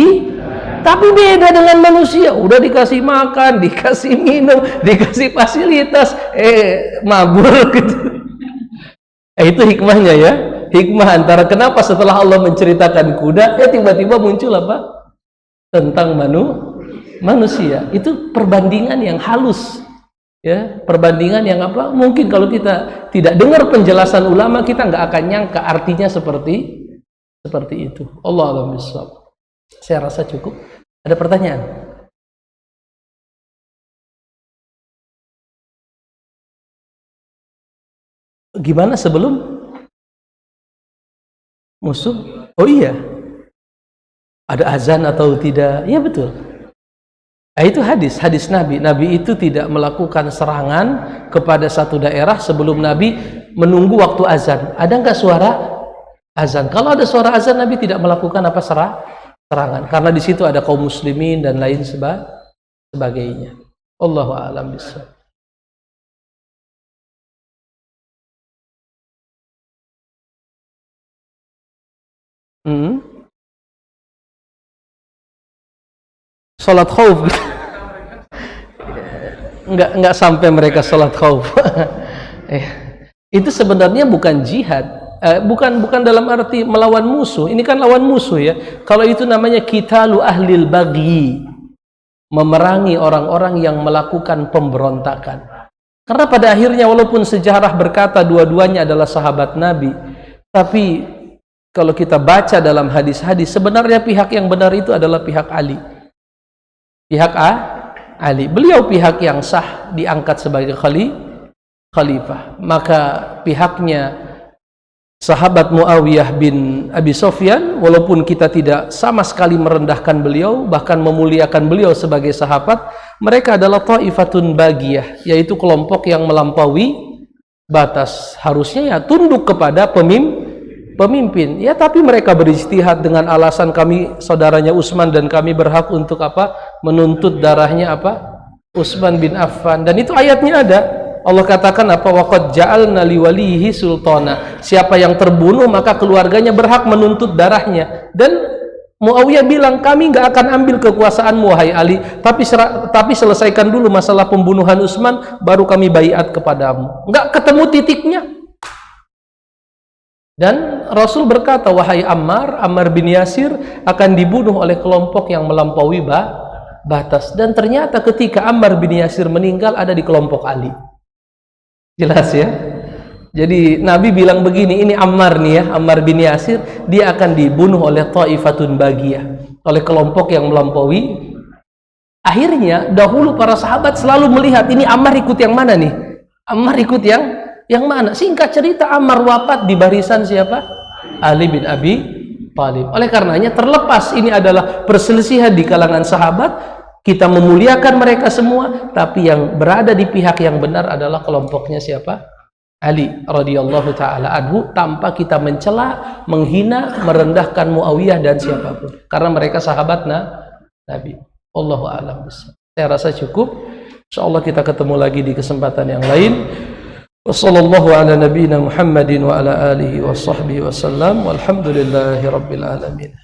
Tapi beda dengan manusia, udah dikasih makan, dikasih minum, dikasih fasilitas, mabur gitu. Itu hikmahnya ya, hikmah antara kenapa setelah Allah menceritakan kuda, tiba-tiba muncul apa? Tentang manusia. Itu perbandingan yang halus, ya, perbandingan yang apa? Mungkin kalau kita tidak dengar penjelasan ulama, kita nggak akan nyangka artinya seperti itu. Allah a'lam bishawab. Saya rasa cukup. Ada pertanyaan? Gimana sebelum musuh? Oh iya, ada azan atau tidak? Ya betul. Nah, itu hadis Nabi. Nabi itu tidak melakukan serangan kepada satu daerah sebelum Nabi menunggu waktu azan. Ada nggak suara azan? Kalau ada suara azan, Nabi tidak melakukan apa serangan, karena di situ ada kaum muslimin dan lain sebagainya. Allahu a'lam bishawab. Salat khauf. Enggak sampai mereka salat khauf. Itu sebenarnya bukan jihad, bukan dalam arti melawan musuh. Ini kan lawan musuh ya. Kalau itu namanya qitalu ahlil baghi, memerangi orang-orang yang melakukan pemberontakan. Karena pada akhirnya walaupun sejarah berkata dua-duanya adalah sahabat Nabi, tapi kalau kita baca dalam hadis-hadis, sebenarnya pihak yang benar itu adalah pihak Ali. Pihak Ali, beliau pihak yang sah, diangkat sebagai khalifah. Maka pihaknya sahabat Muawiyah bin Abi Sufyan, walaupun kita tidak sama sekali merendahkan beliau, bahkan memuliakan beliau sebagai sahabat, mereka adalah ta'ifatun bagiyah, yaitu kelompok yang melampaui batas. Harusnya ya tunduk kepada pemimpin, ya, tapi mereka berijtihad dengan alasan kami saudaranya Utsman dan kami berhak untuk apa? Menuntut darahnya apa? Utsman bin Affan. Dan itu ayatnya ada. Allah katakan apa? Waqad ja'alna liwalihi sultana. Siapa yang terbunuh maka keluarganya berhak menuntut darahnya. Dan Muawiyah bilang, kami nggak akan ambil kekuasaanmu wahai Ali, tapi selesaikan dulu masalah pembunuhan Utsman, baru kami baiat kepadamu. Nggak ketemu titiknya. Dan Rasul berkata, wahai Ammar bin Yasir akan dibunuh oleh kelompok yang melampaui batas. Dan ternyata ketika Ammar bin Yasir meninggal, ada di kelompok Ali. Jelas ya? Jadi Nabi bilang begini, ini Ammar nih ya, Ammar bin Yasir, dia akan dibunuh oleh ta'ifatun bagiyah, oleh kelompok yang melampaui. Akhirnya dahulu para sahabat selalu melihat, ini Ammar ikut yang mana nih? Ammar ikut yang mana? Singkat cerita, Ammar wafat di barisan siapa? Ali bin Abi Thalib. Oleh karenanya, terlepas ini adalah perselisihan di kalangan sahabat, kita memuliakan mereka semua, tapi yang berada di pihak yang benar adalah kelompoknya siapa? Ali radhiyallahu taala anhu, tanpa kita mencela, menghina, merendahkan Muawiyah dan siapapun, karena mereka sahabat Nabi. Allahu a'lam bishawab. Saya rasa cukup. Insyaallah kita ketemu lagi di kesempatan yang lain. Wassallallahu ala nabiyyina Muhammadin wa ala alihi wa sahbihi wasallam, walhamdulillahi rabbil alamin.